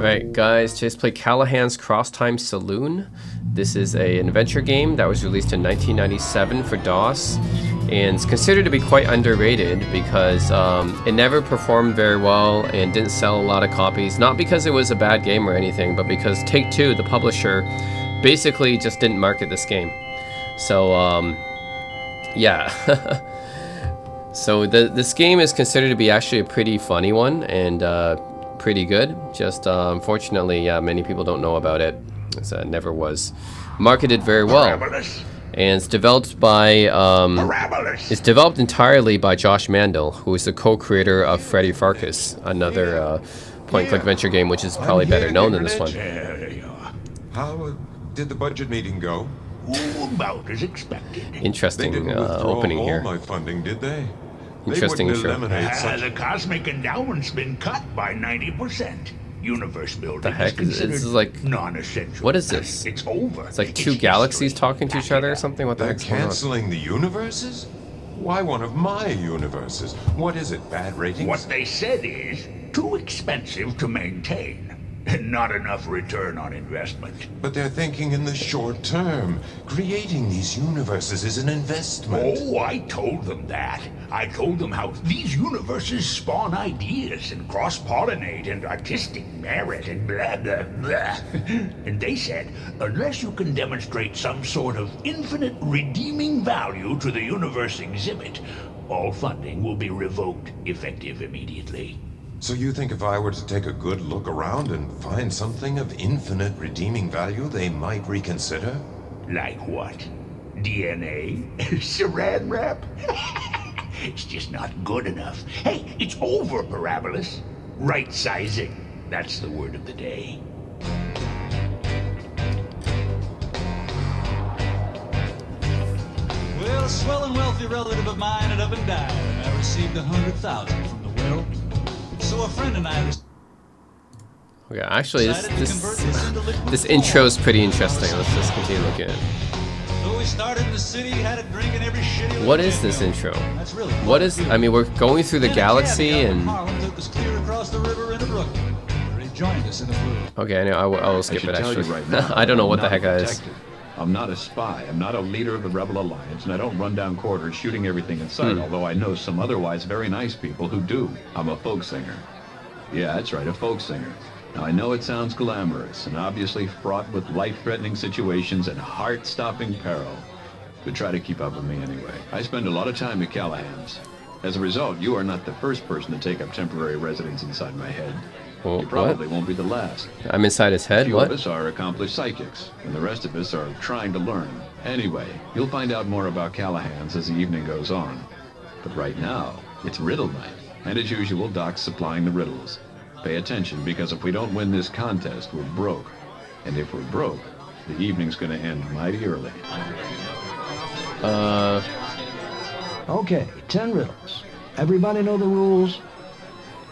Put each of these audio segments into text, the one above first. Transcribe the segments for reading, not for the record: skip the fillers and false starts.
Right, guys, just played Callahan's Crosstime Saloon. This is an adventure game that was released in 1997 for DOS, and it's considered to be quite underrated because it never performed very well and didn't sell a lot of copies. Not because it was a bad game or anything, but because Take-Two, the publisher, basically just didn't market this game. So, yeah. So this game is considered to be actually a pretty funny one and pretty good. Just unfortunately, many people don't know about it. It never was marketed very well. And it's developed by it's developed entirely by Josh Mandel, who is the co-creator of Freddy Farkas, another point-and-click adventure game, which is probably better known than this one. How did the budget meeting go? About as expected. Interesting They didn't opening all here. my funding, did they? Interesting They wouldn't intro. eliminate such... The cosmic endowment's been cut by 90%. Universe building The heck? is considered This is like... non-essential. What is this? It's over. It's like two galaxies talking to each other or something? What the They're heck's going on? canceling the universes? Why one of my universes? What is it, bad ratings? What they said is too expensive to maintain. And not enough return on investment. But they're thinking in the short term. Creating these universes is an investment. Oh, I told them that. I told them how these universes spawn ideas and cross-pollinate and artistic merit and blah, blah, blah. And they said, unless you can demonstrate some sort of infinite redeeming value to the universe exhibit, all funding will be revoked, effective immediately. So you think if I were to take a good look around and find something of infinite redeeming value, they might reconsider? Like what? DNA? Saran wrap? It's just not good enough. Hey, it's over, Parabolas. Right sizing. That's the word of the day. Well, a swell and wealthy relative of mine had up and died, and I received 100,000 from the will. So a friend and I Okay, actually, this intro is pretty interesting. Let's just continue looking at it. So we started in the city, had a drink in every shitty. What is this intro? That's really cool. What is? I mean, we're going through the galaxy and. Harlem took us clear across the river into Brooklyn, where he joined us in the blue. Okay, I will skip it. Actually, right now, I don't know what I'm the not heck that a is. detective. I'm not a spy. I'm not a leader of the Rebel Alliance, and I don't run down corridors shooting everything in sight, although I know some otherwise very nice people who do. I'm a folk singer. Yeah, that's right, a folk singer. Now, I know it sounds glamorous and obviously fraught with life-threatening situations and heart-stopping peril, but try to keep up with me anyway. I spend a lot of time at Callahan's. As a result, you are not the first person to take up temporary residence inside my head. Well, You probably won't be the last. I'm inside his A head. few What? of us are accomplished psychics, and the rest of us are trying to learn. Anyway, you'll find out more about Callahan's as the evening goes on. But right now, it's riddle night. And as usual, Doc's supplying the riddles. Pay attention, because if we don't win this contest, we're broke. And if we're broke, the evening's gonna end mighty early. Okay, 10 riddles. Everybody know the rules?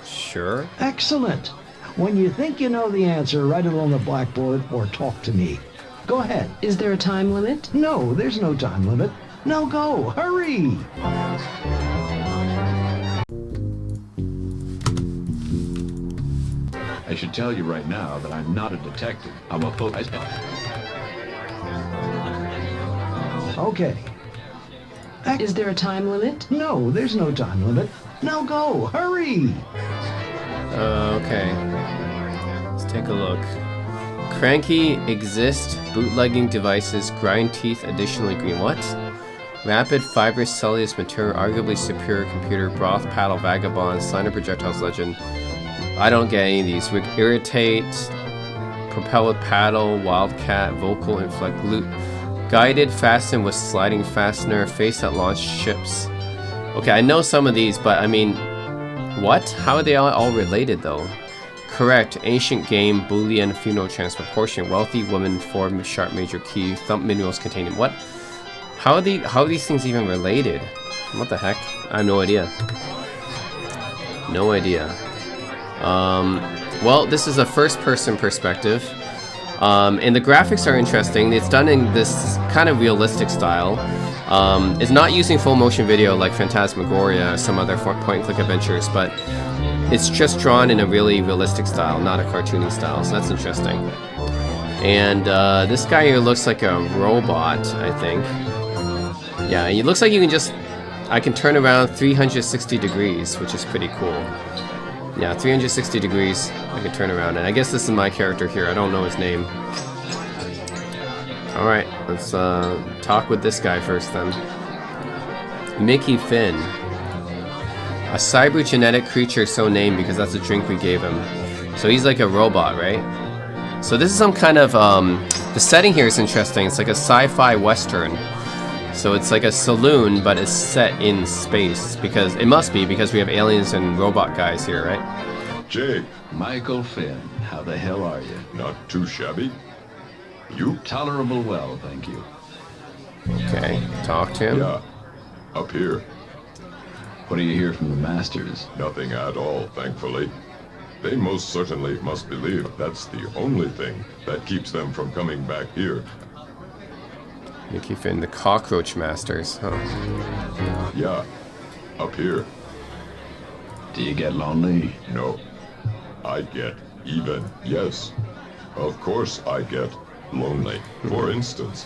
Sure. Excellent. When you think you know the answer, write it on the blackboard or talk to me. Go ahead. Is there a time limit? No, there's no time limit. Now go, hurry! I should tell you right now that I'm not a detective. I'm a folk... Okay. Is there a time limit? No, there's no time limit. Now go, hurry! Okay. Let's take a look. Cranky exist. Bootlegging devices. Grind teeth. Additionally green. What? Rapid fibrous cellulose material. Arguably superior computer. Broth paddle. Vagabond. Slender projectiles. Legend. I don't get any of these. We irritate. Propeller paddle. Wildcat. Vocal inflect. Loot. Guided. Fasten with sliding fastener. Face that launched ships. Okay, I know some of these, but I mean, what? How are they all related though? Correct. Ancient game. Boolean. Funeral transproportion. Wealthy woman. Form. Sharp major key. Thumb minerals containing what? How are these things even related? What the heck? I have no idea. No idea. Well, this is a first-person perspective, and the graphics are interesting. It's done in this kind of realistic style. It's not using full motion video like Phantasmagoria or some other point-and-click adventures, but it's just drawn in a really realistic style, not a cartoony style. So that's interesting. And this guy here looks like a robot, I think. Yeah, it looks like you can just... I can turn around 360 degrees, which is pretty cool. Yeah, 360 degrees I can turn around. And I guess this is my character here. I don't know his name. Alright, let's talk with this guy first then. Mickey Finn. A cybergenetic creature so named because that's the drink we gave him. So he's like a robot, right? So this is some kind of... the setting here is interesting. It's like a sci-fi western. So it's like a saloon, but it's set in space. Because it must be, because we have aliens and robot guys here, right? Jake, Michael Finn, how the hell are you? not too shabby. You? Tolerable well, thank you. Okay, talk to him. Yeah. Up here. What do you hear from the masters? Nothing at all, thankfully. They most certainly must believe that's the only thing that keeps them from coming back here. Mickey Finn, the Cockroach Masters. Huh. Yeah. Up here. Do you get lonely? No. I get even. Yes. Of course I get lonely. For instance,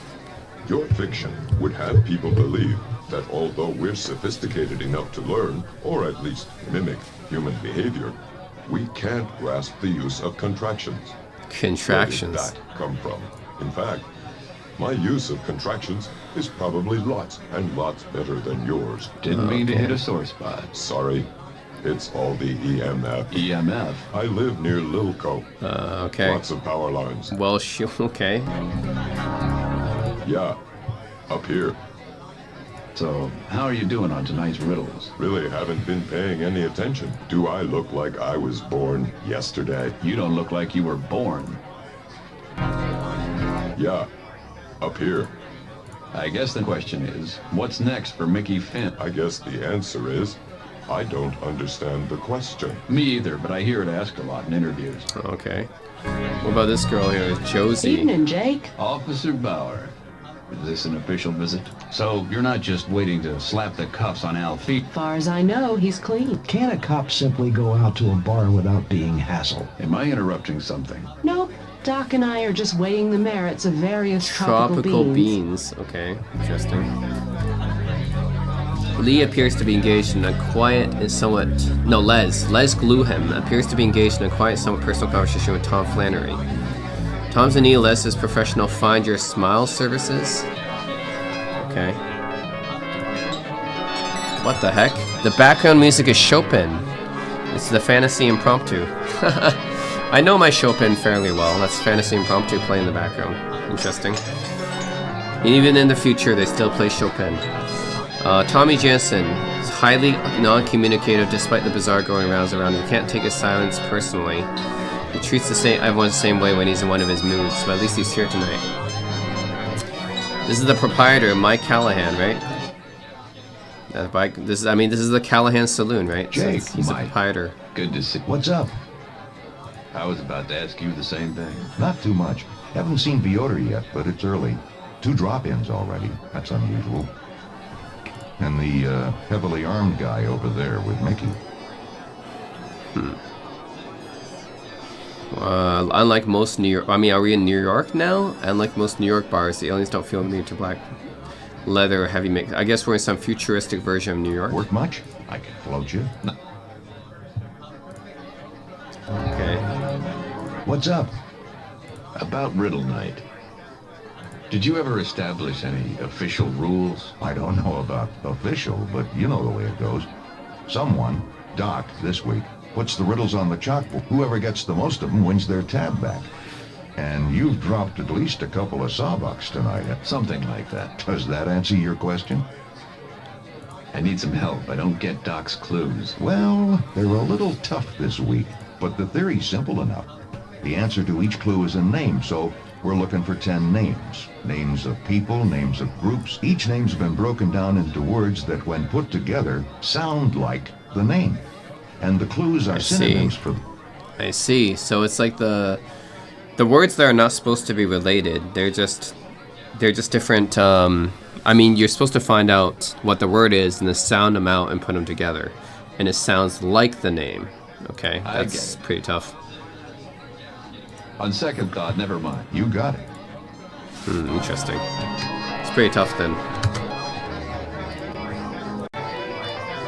your fiction would have people believe that although we're sophisticated enough to learn, or at least mimic, human behavior, we can't grasp the use of contractions. Contractions. Where did that come from? In fact, my use of contractions is probably lots and lots better than yours. Didn't mean to hit a sore spot. Sorry. It's all the EMF. EMF? I live near Lilco. Okay. Lots of power lines. Well, okay. Yeah. Up here. So, how are you doing on tonight's riddles? Really haven't been paying any attention. Do I look like I was born yesterday? You don't look like you were born. Yeah. Up here. I guess the question is, what's next for Mickey Finn? I guess the answer is, I don't understand the question. Me either, but I hear it asked a lot in interviews. Okay. What about this girl here, Josie? Evening, Jake. Officer Bauer. Is this an official visit? So, you're not just waiting to slap the cuffs on Al feet. Far as I know, he's clean. Can a cop simply go out to a bar without being hassled? Am I interrupting something? Nope. Doc and I are just weighing the merits of various Tropical beans. Okay, interesting. Lee appears to be engaged in a quiet and somewhat... No, Les Gluham appears to be engaged in a quiet, somewhat personal conversation with Tom Flannery. Tom's in need of Les's professional Find Your Smile services. Okay. What the heck? The background music is Chopin. It's the Fantasy Impromptu. I know my Chopin fairly well. That's Fantasy Impromptu playing in the background. Interesting. Even in the future, they still play Chopin. Tommy Jansen is highly non-communicative despite the bizarre going rounds around him. He can't take his silence personally. He treats everyone the same way when he's in one of his moods, but at least he's here tonight. This is the proprietor, Mike Callahan, right? This is the Callahan Saloon, right? Jake, So he's the Mike. proprietor. Good to see. What's up? I was about to ask you the same thing. Not too much. Haven't seen Piotr yet, but it's early. 2 drop-ins already. That's unusual. And the heavily armed guy over there with Mickey. Unlike most New York... are we in New York now? Unlike most New York bars, the aliens don't feel the need to black leather or heavy make. I guess we're in some futuristic version of New York. Work much? I can float you. Okay. What's up? About Riddle Night. Did you ever establish any official rules? I don't know about official, but you know the way it goes. Someone, Doc, this week, puts the riddles on the chalkboard. Whoever gets the most of them wins their tab back. And you've dropped at least a couple of sawbucks tonight. Something like that. Does that answer your question? I need some help. I don't get Doc's clues. Well, they're a little tough this week, but the theory's simple enough. The answer to each clue is a name, so we're looking for 10 names. Names of people, names of groups. Each name's been broken down into words that, when put together, sound like the name. And the clues are synonyms for... I see. So it's like the words that are not supposed to be related. They're just different. I mean, you're supposed to find out what the word is and the sound them out and put them together, and it sounds like the name. Okay, I get that's it. pretty tough. On second thought, never mind. You got it. Interesting. It's pretty tough then.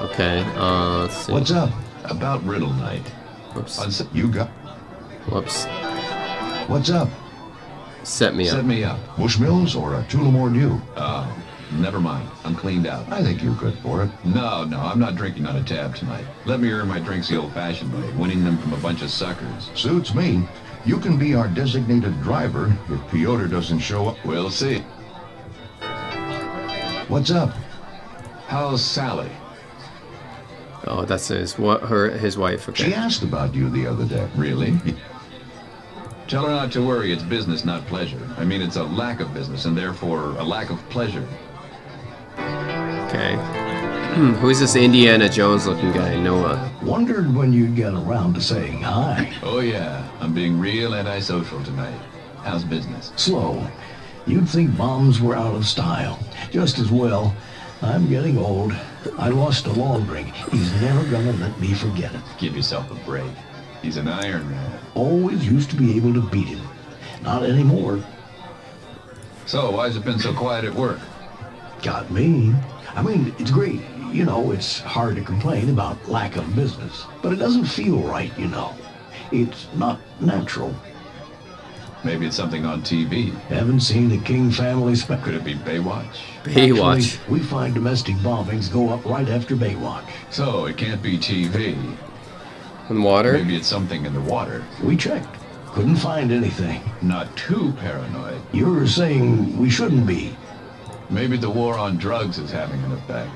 Okay, let's see. What's up? About riddle night. Whoops. On You got. Whoops. What's up? Set me Set up. me up. Bushmills or a Tullamore Dew? Oh, never mind. I'm cleaned out. I think you're good for it. No, I'm not drinking on a tab tonight. Let me earn my drinks the old-fashioned way, winning them from a bunch of suckers. Suits me. You can be our designated driver if Piotr doesn't show up. We'll see. What's up? How's Sally? Oh, that's his wife. Okay. She asked about you the other day. Really? Tell her not to worry. It's business, not pleasure. I mean, it's a lack of business and therefore a lack of pleasure. Okay. Who is this Indiana Jones looking guy? Noah. Wondered when you'd get around to saying hi. Oh yeah, I'm being real antisocial tonight. How's business? Slow. You'd think bombs were out of style. Just as well. I'm getting old. I lost a long drink. He's never gonna let me forget it. Give yourself a break. He's an Iron Man. Always used to be able to beat him. Not anymore. So, why's it been so quiet at work? Got me. I mean, it's great. You know, it's hard to complain about lack of business. But it doesn't feel right, you know. It's not natural. Maybe it's something on TV. Haven't seen the King family Could it be Baywatch? Baywatch. Actually, we find domestic bombings go up right after Baywatch. So, it can't be TV. In water? Maybe it's something in the water. We checked. Couldn't find anything. Not too paranoid. You're saying we shouldn't be. Maybe the war on drugs is having an effect.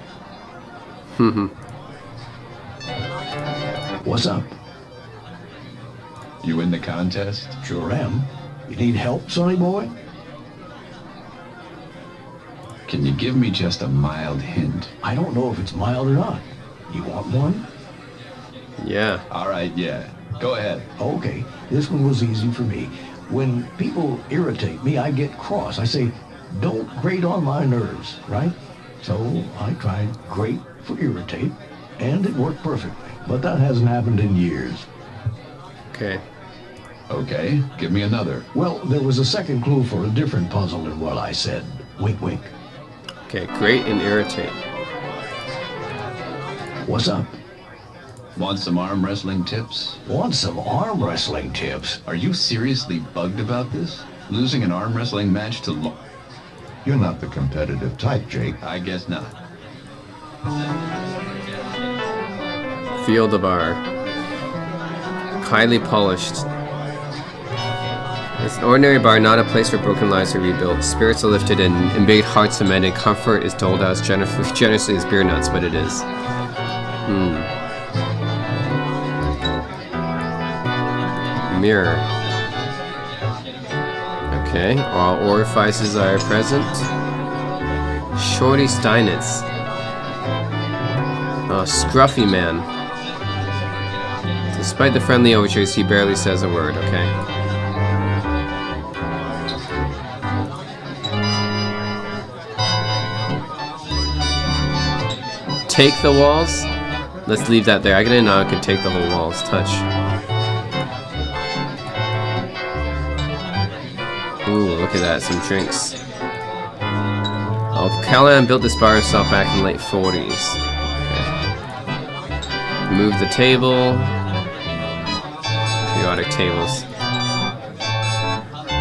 What's up? You in the contest? Sure am. You need help, sonny boy? Can you give me just a mild hint? I don't know if it's mild or not. You want one? Yeah. All right, yeah. Go ahead. Okay, this one was easy for me. When people irritate me, I get cross. I say, don't grate on my nerves, right? So I tried grate for irritate, and it worked perfectly. But that hasn't happened in years. Okay. Okay, give me another. Well, there was a second clue for a different puzzle than what I said. Wink, wink. Okay, great and irritate. What's up? Want some arm wrestling tips? Want some arm wrestling tips? Are you seriously bugged about this? Losing an arm wrestling match to You're not the competitive type, Jake. I guess not. Field of bar. Highly polished. It's an ordinary bar, not a place where broken lives are rebuilt. Spirits are lifted and embiggened hearts amended. Comfort is doled out as generously as beer nuts, but it is. Mirror. Okay, all orifices are present. Shorty Steinitz. Scruffy man. Despite the friendly overtures, he barely says a word, okay? Take the walls? Let's leave that there. I didn't know I could take the whole walls. Touch. Ooh, look at that. Some drinks. Oh, Callahan built this bar himself back in the late 40s. Okay. Move the table. Periodic tables.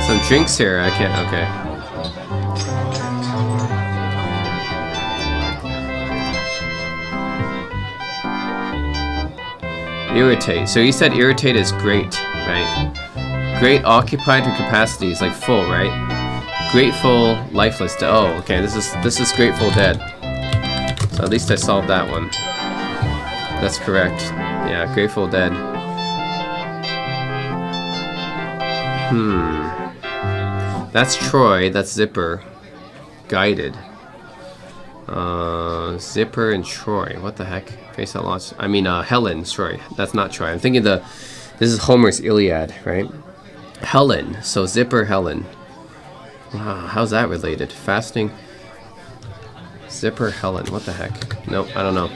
Some drinks here. I can't. Okay. Irritate. So you said irritate is great, right? Great occupied her capacity is like full, right? Grateful, lifeless. Oh, okay. This is Grateful Dead. So at least I solved that one. That's correct. Yeah, Grateful Dead. That's Troy. That's Zipper. Guided. Zipper and Troy. What the heck? Face that lost. I mean, Helen. Troy. That's not Troy. I'm thinking this is Homer's Iliad, right? Helen. So Zipper, Helen. Wow, how's that related? Fasting. Zipper, Helen. What the heck? Nope, I don't know.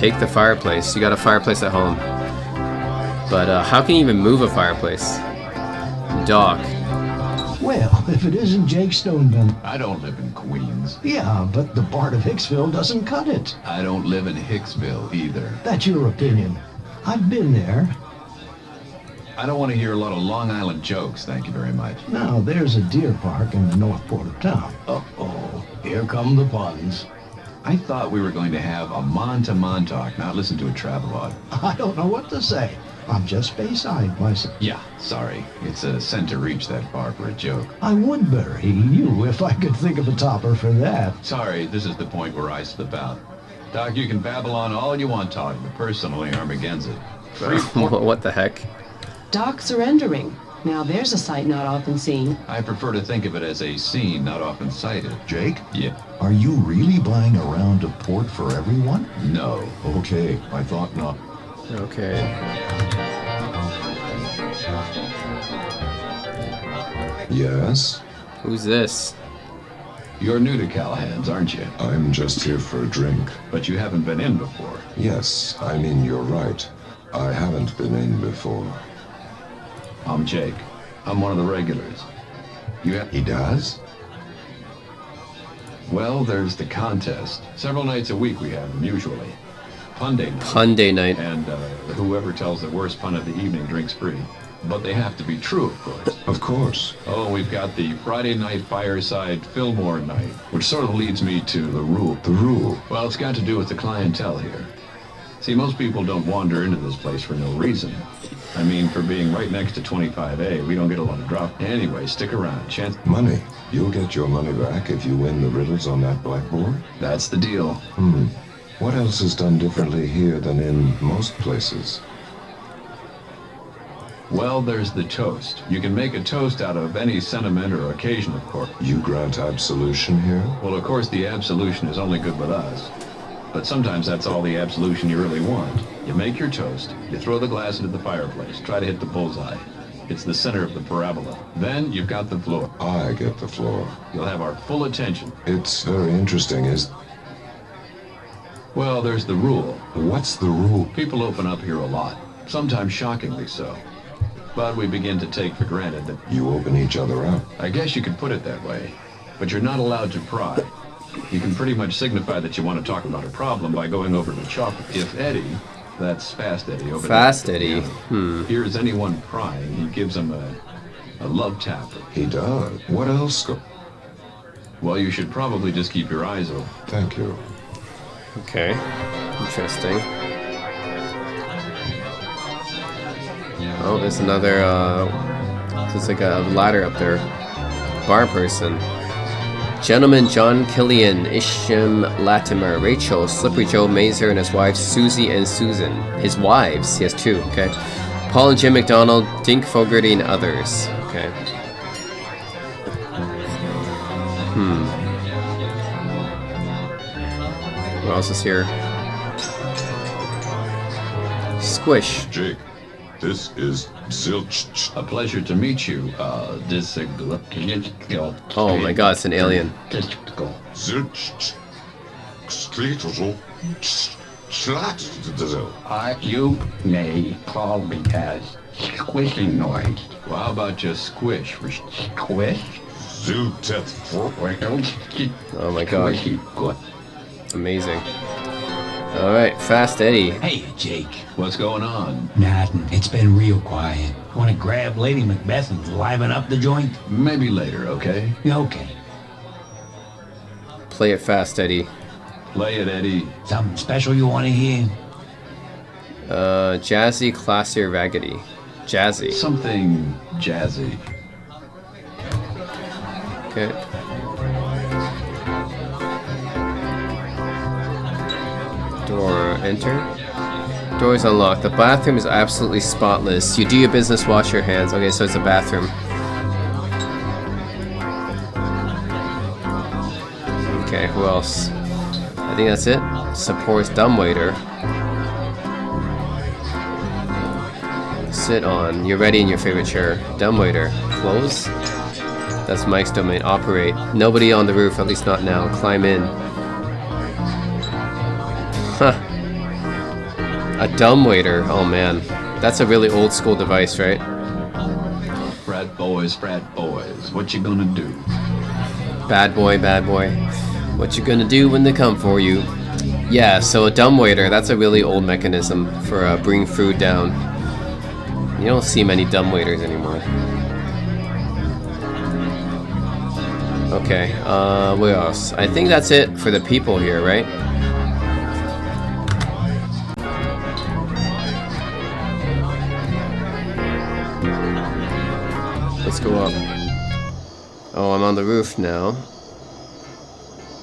take the fireplace. You got a fireplace at home. But how can you even move a fireplace? Doc. Well, if it isn't Jake Stonebend. I don't live in Queens. Yeah, but the part of Hicksville doesn't cut it. I don't live in Hicksville either. That's your opinion. I've been there. I don't want to hear a lot of Long Island jokes, thank you very much. Now, there's a deer park in the north port of town. Uh-oh, here come the puns. I thought we were going to have a man-to-man talk, not listen to a travelogue. I don't know what to say. I'm just Bayside myself. Yeah, sorry. It's a sin to reach that bar for a joke. I would bury you if I could think of a topper for that. Sorry, this is the point where I slip out. Doc, you can babble on all you want, Todd, but personally, I'm against it. What the heck? Doc surrendering. Now there's a sight not often seen. I prefer to think of it as a scene not often sighted. Jake? Yeah. Are you really buying a round of port for everyone? No. Okay, I thought not. Okay. Yes? Who's this? You're new to Callahan's, aren't you? I'm just here for a drink. But you haven't been in before. Yes, I mean, you're right. I haven't been in before. I'm Jake. I'm one of the regulars. He does? Well, there's the contest. Several nights a week we have them, usually. Pun day night. Pun day night. And whoever tells the worst pun of the evening drinks free. But they have to be true, of course. Of course. Oh, we've got the Friday night fireside Fillmore night, which sort of leads me to the rule. The rule? Well, it's got to do with the clientele here. See, most people don't wander into this place for no reason. I mean, for being right next to 25A, we don't get a lot of drop. Anyway, stick around. Chance. Money. You'll get your money back if you win the riddles on that blackboard? That's the deal. What else is done differently here than in most places? Well, there's the toast. You can make a toast out of any sentiment or occasion, of course. You grant absolution here? Well, of course, the absolution is only good with us. But sometimes that's all the absolution you really want. You make your toast, you throw the glass into the fireplace, try to hit the bullseye. It's the center of the parabola. Then you've got the floor. I get the floor. You'll have our full attention. It's very interesting, Well, there's the rule. What's the rule? People open up here a lot, sometimes shockingly so. But we begin to take for granted that You open each other up. I guess you could put it that way. But you're not allowed to pry. You can pretty much signify that you want to talk about a problem by going over to chocolate. If Eddie, that's Fast Eddie over Fast there, Eddie. hears anyone prying, he gives them a love tap. He does. What else? Well, you should probably just keep your eyes open. Thank you. Okay. Interesting. Oh, there's another, there's like a ladder up there. Bar person. Gentleman John Killian, Isham Latimer, Rachel, Slippery Joe Mazer, and his wives Susie and Susan. His wives, he has two, okay. Paul and Jim McDonald, Dink Fogarty, and others. Okay. What else is here? Squish. Jake, this is Zilch. A pleasure to meet you. Oh my god, it's an alien. Zilch. You may call me as squishing noise. Well, how about just squish? Squish? Oh my god. Amazing. Alright, Fast Eddie. Hey, Jake. What's going on? Nothing. It's been real quiet. Want to grab Lady Macbeth and liven up the joint? Maybe later, okay? Okay. Play it fast, Eddie. Play it, Eddie. Something special you want to hear? Jazzy, classy, or raggedy? Jazzy. Something jazzy. Okay. Door, enter. Door is unlocked. The bathroom is absolutely spotless. You do your business, wash your hands. Okay, so it's a bathroom. Okay, who else? I think that's it. Supports dumbwaiter. Sit on. You're ready in your favorite chair. Dumbwaiter. Close. That's Mike's domain. Operate. Nobody on the roof, at least not now. Climb in. Huh. A dumbwaiter. Oh man, that's a really old school device, right? Frat boys, what you gonna do? Bad boy, bad boy. What you gonna do when they come for you? Yeah, so a dumbwaiter, that's a really old mechanism for bringing food down. You don't see many dumbwaiters anymore. Okay, what else? I think that's it for the people here, right? Let's go up. Oh, I'm on the roof now.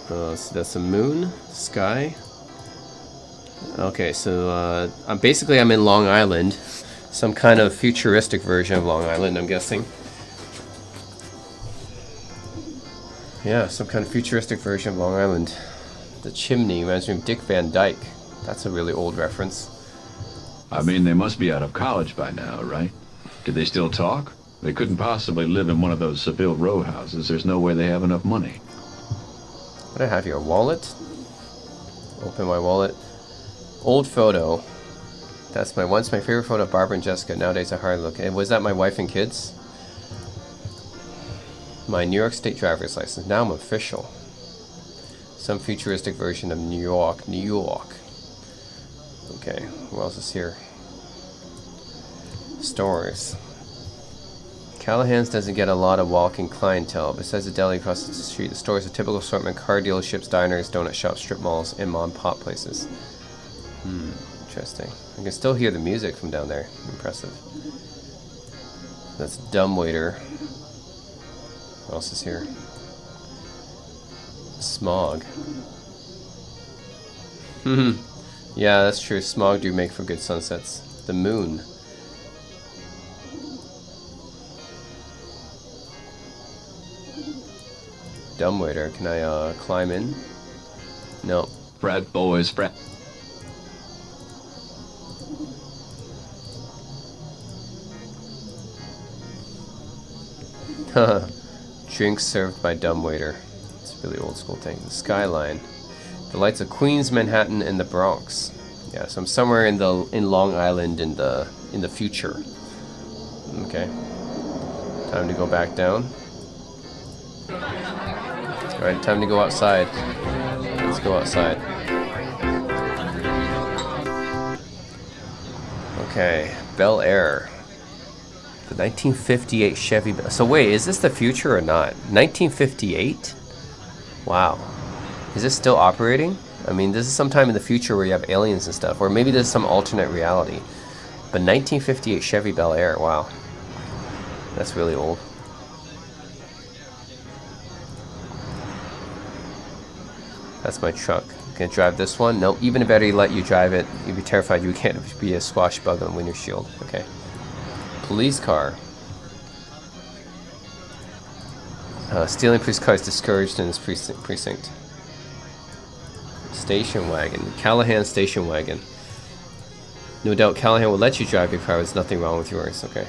So that's the moon, sky. Okay, so I'm in Long Island, some kind of futuristic version of Long Island, I'm guessing. Yeah, some kind of futuristic version of Long Island. The chimney reminds me of Dick Van Dyke. That's a really old reference. I mean, they must be out of college by now, right? Do they still talk? They couldn't possibly live in one of those Seville row houses. There's no way they have enough money. What do I have here? A wallet? Open my wallet. Old photo. That's once my favorite photo of Barbara and Jessica. Nowadays a hard look. And was that my wife and kids? My New York State driver's license. Now I'm official. Some futuristic version of New York. New York. Okay, what else is here? Stores. Callahan's doesn't get a lot of walking clientele. Besides the deli across the street, the store is a typical assortment: car dealerships, diners, donut shops, strip malls, and mom-and-pop places. Interesting. I can still hear the music from down there. Impressive. That's dumbwaiter. What else is here? Smog. Yeah, that's true. Smog do make for good sunsets. The moon. Dumbwaiter. Can I climb in? No. Frat boys, frat. Drinks served by dumbwaiter. It's a really old school thing. The skyline. The lights of Queens, Manhattan, and the Bronx. Yeah, so I'm somewhere in Long Island in the future. Okay. Time to go back down. Alright, time to go outside. Let's go outside. Okay, Bel Air. The 1958 Chevy. So wait, is this the future or not? 1958? Wow. Is this still operating? I mean, this is sometime in the future where you have aliens and stuff, or maybe there's some alternate reality. But 1958 Chevy Bel Air, wow. That's really old. That's my truck. Can I drive this one? Nope. Even better, you let you drive it. You'd be terrified you can't be a squash bug on winter shield. Okay. Police car. Stealing police cars discouraged in this precinct. Station wagon. Callahan station wagon. No doubt Callahan will let you drive your car. There's nothing wrong with yours. Okay.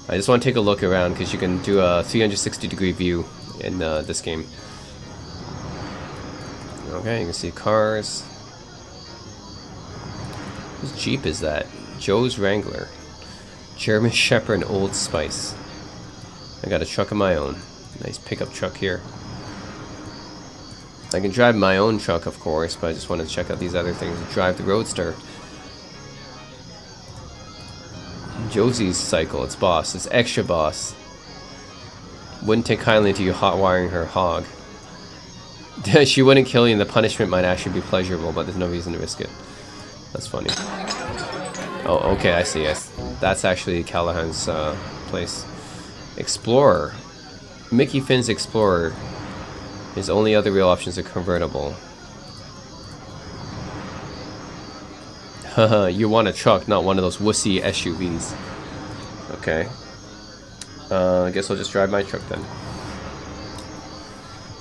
I just want to take a look around because you can do a 360-degree view in this game. Okay, you can see cars. Whose Jeep is that? Joe's Wrangler. German Shepherd and Old Spice. I got a truck of my own. Nice pickup truck here. I can drive my own truck, of course, but I just want to check out these other things. Drive the Roadster. Josie's cycle. It's boss. It's extra boss. Wouldn't take kindly to you hot wiring her hog. She wouldn't kill you, and the punishment might actually be pleasurable, but there's no reason to risk it. That's funny. Oh, okay, I see. That's actually Callahan's place. Explorer. Mickey Finn's Explorer. His only other real options are convertible. Haha, you want a truck, not one of those wussy SUVs. Okay. I guess I'll just drive my truck then.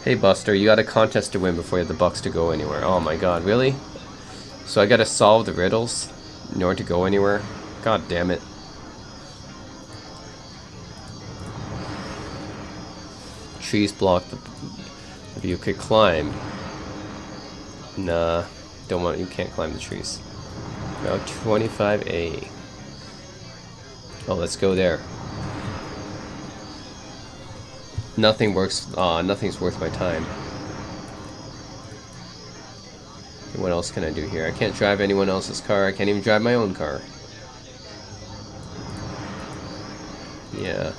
Hey Buster, you got a contest to win before you have the bucks to go anywhere. Oh my god, really? So I gotta solve the riddles in order to go anywhere? God damn it. Trees block the view. Could climb. Nah, don't want. You can't climb the trees. Route 25A. Oh, let's go there. Nothing works. Nothing's worth my time. What else can I do here? I can't drive anyone else's car. I can't even drive my own car. Yeah.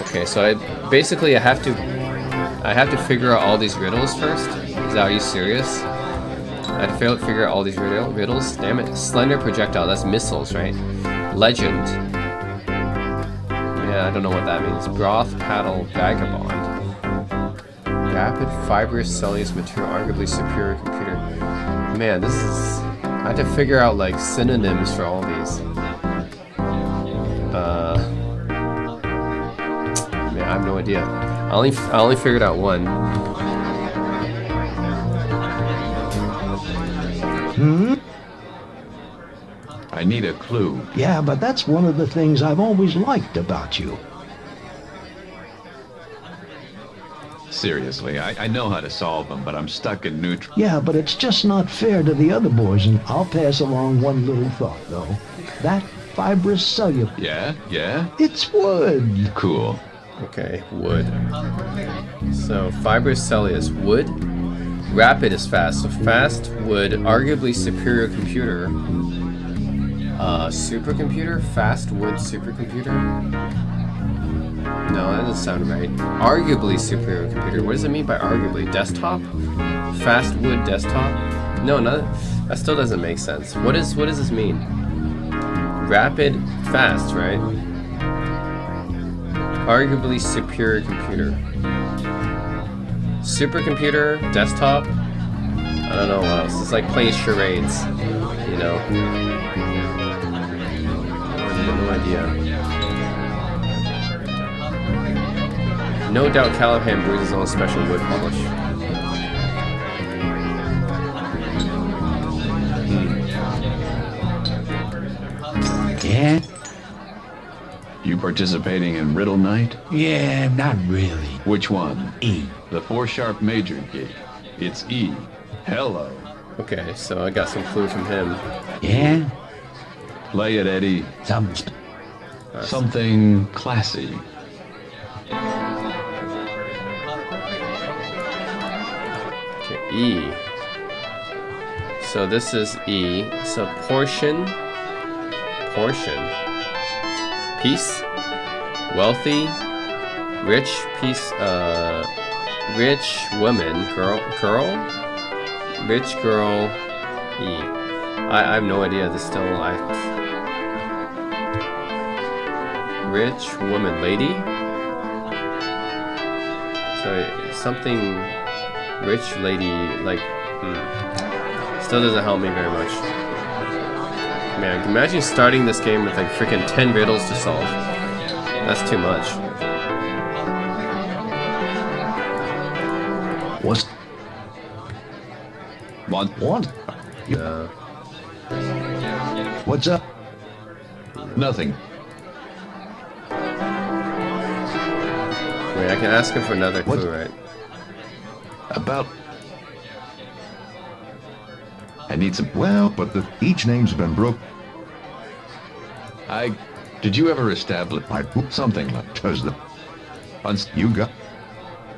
Okay, so I have to figure out all these riddles first. Are you serious? I had to figure out all these riddles. Damn it! Slender projectile. That's missiles, right? Legend. Yeah, I don't know what that means. Broth paddle vagabond. Rapid fibrous cellulose material, arguably superior computer. Man, this is. I had to figure out like synonyms for all these. Man, I have no idea. I only figured out one. I need a clue. Yeah, but that's one of the things I've always liked about you. Seriously, I know how to solve them, but I'm stuck in neutral. Yeah, but it's just not fair to the other boys, and I'll pass along one little thought, though. That fibrous cellulose. Yeah? It's wood. Cool. Okay, wood. So fibrous cellulose, wood. Rapid is fast, so fast wood. Arguably superior computer. Supercomputer? Fast wood supercomputer? No, that doesn't sound right. Arguably superior computer. What does it mean by arguably? Desktop? Fast wood desktop? No, that still doesn't make sense. What does this mean? Rapid, fast, right? Arguably superior computer. Supercomputer, desktop. I don't know what else. It's like playing charades, you know. No idea. No doubt Callahan brews his own special wood polish. Yeah? You participating in Riddle Night? Yeah, not really. Which one? E. The 4-sharp major key. It's E. Hello. Okay, so I got some clue from him. Yeah? Play it, Eddie. Something classy. Okay, E. So this is E. So portion. Peace. Wealthy. Rich. Peace. Rich woman. Girl. Rich girl. E. I have no idea. This still. Rich woman. Lady. So something. Rich lady. Like. Still doesn't help me very much. Man, imagine starting this game with like freaking 10 riddles to solve. That's too much. What? What's up? Nothing. Wait, I can ask him for another clue, right? About... I need some... Well, but each name's been broke. Did you ever establish... something like... Does the... You got...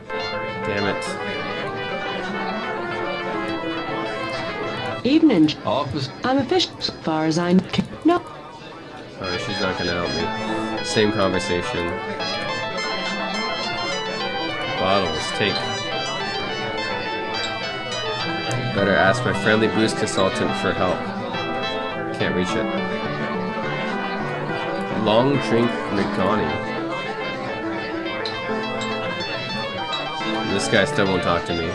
Damn it. Evening. Office... I'm a fish. As far as I know. No. Oh, she's not gonna help me. Same conversation. Bottles, take. Better ask my friendly booze consultant for help. Can't reach it. Long drink Rigani. This guy still won't talk to me.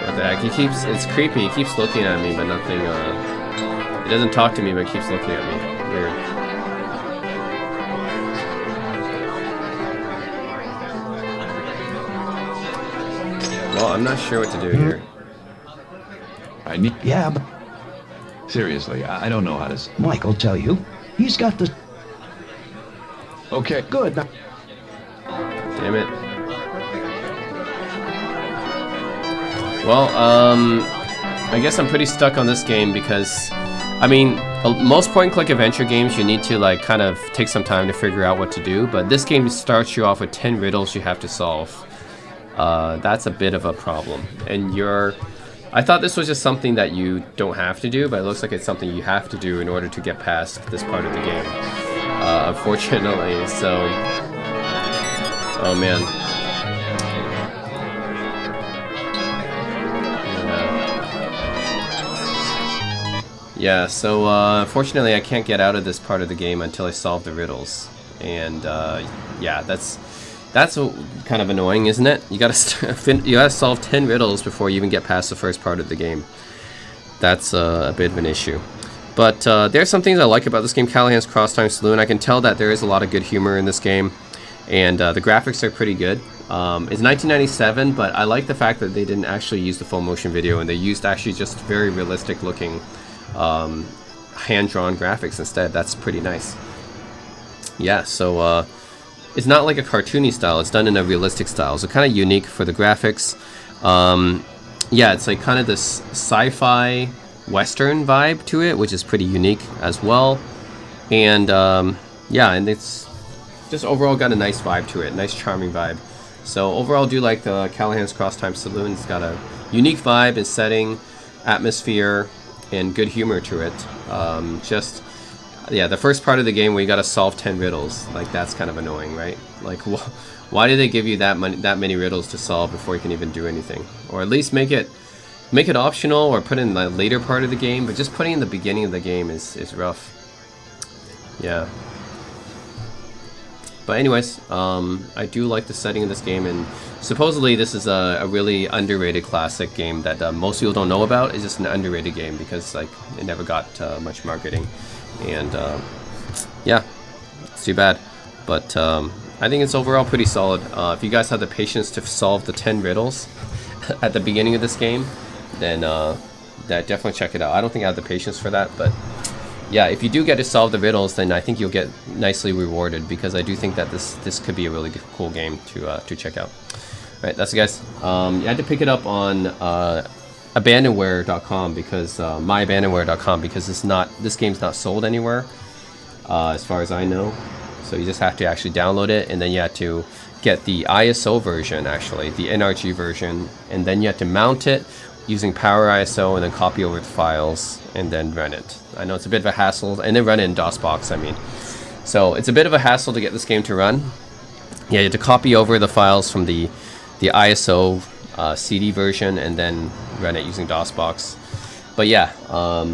What the heck? It's creepy. He keeps looking at me, but nothing, he doesn't talk to me, but keeps looking at me. Weird. Well, I'm not sure what to do here. I need... Yeah, but Seriously, I don't know how to... Mike will tell you. He's got the... Okay. Good. Damn it. Well, I guess I'm pretty stuck on this game because, I mean, most point-and-click adventure games you need to like kind of take some time to figure out what to do, but this game starts you off with 10 riddles you have to solve. That's a bit of a problem, and I thought this was just something that you don't have to do, but it looks like it's something you have to do in order to get past this part of the game. Unfortunately, so... Oh man. Yeah, so unfortunately I can't get out of this part of the game until I solve the riddles. And yeah, that's kind of annoying, isn't it? You gotta solve 10 riddles before you even get past the first part of the game. That's a bit of an issue. But there's some things I like about this game, Callahan's Crosstime Saloon. I can tell that there is a lot of good humor in this game, and the graphics are pretty good. It's 1997, but I like the fact that they didn't actually use the full motion video, and they used actually just very realistic looking hand-drawn graphics instead. That's pretty nice. Yeah, so it's not like a cartoony style, it's done in a realistic style, so kind of unique for the graphics. Yeah, it's like kind of this sci-fi western vibe to it, which is pretty unique as well. And yeah, and it's just overall got a nice vibe to it, nice charming vibe. So overall, I do like the Callahan's Crosstime Saloon. It's got a unique vibe and setting, atmosphere, and good humor to it. Just, yeah, the first part of the game where you gotta solve 10 riddles, like that's kind of annoying, right? Like, why do they give you that many riddles to solve before you can even do anything? Or at least make it optional, or put it in the later part of the game, but just putting it in the beginning of the game is rough. Yeah. But anyways, I do like the setting of this game, and supposedly this is a really underrated classic game that most people don't know about. It's just an underrated game because like it never got much marketing, and yeah, it's too bad. But I think it's overall pretty solid. If you guys have the patience to solve the 10 riddles at the beginning of this game, then definitely check it out. I don't think I have the patience for that, but yeah, if you do get to solve the riddles, then I think you'll get nicely rewarded, because I do think that this could be a really cool game to check out. All right, that's it, guys. I had to pick it up on abandonware.com because myabandonware.com, because this game's not sold anywhere as far as I know. So you just have to actually download it, and then you have to get the ISO version, actually the NRG version, and then you have to mount it using Power ISO and then copy over the files and then run it. I know it's a bit of a hassle, and then run it in DOSBox, I mean. So it's a bit of a hassle to get this game to run. Yeah, you have to copy over the files from the ISO CD version and then run it using DOSBox. But yeah, I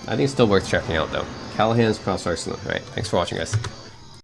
think it's still worth checking out though. Callahan's Crosstime Saloon. Alright, thanks for watching, guys.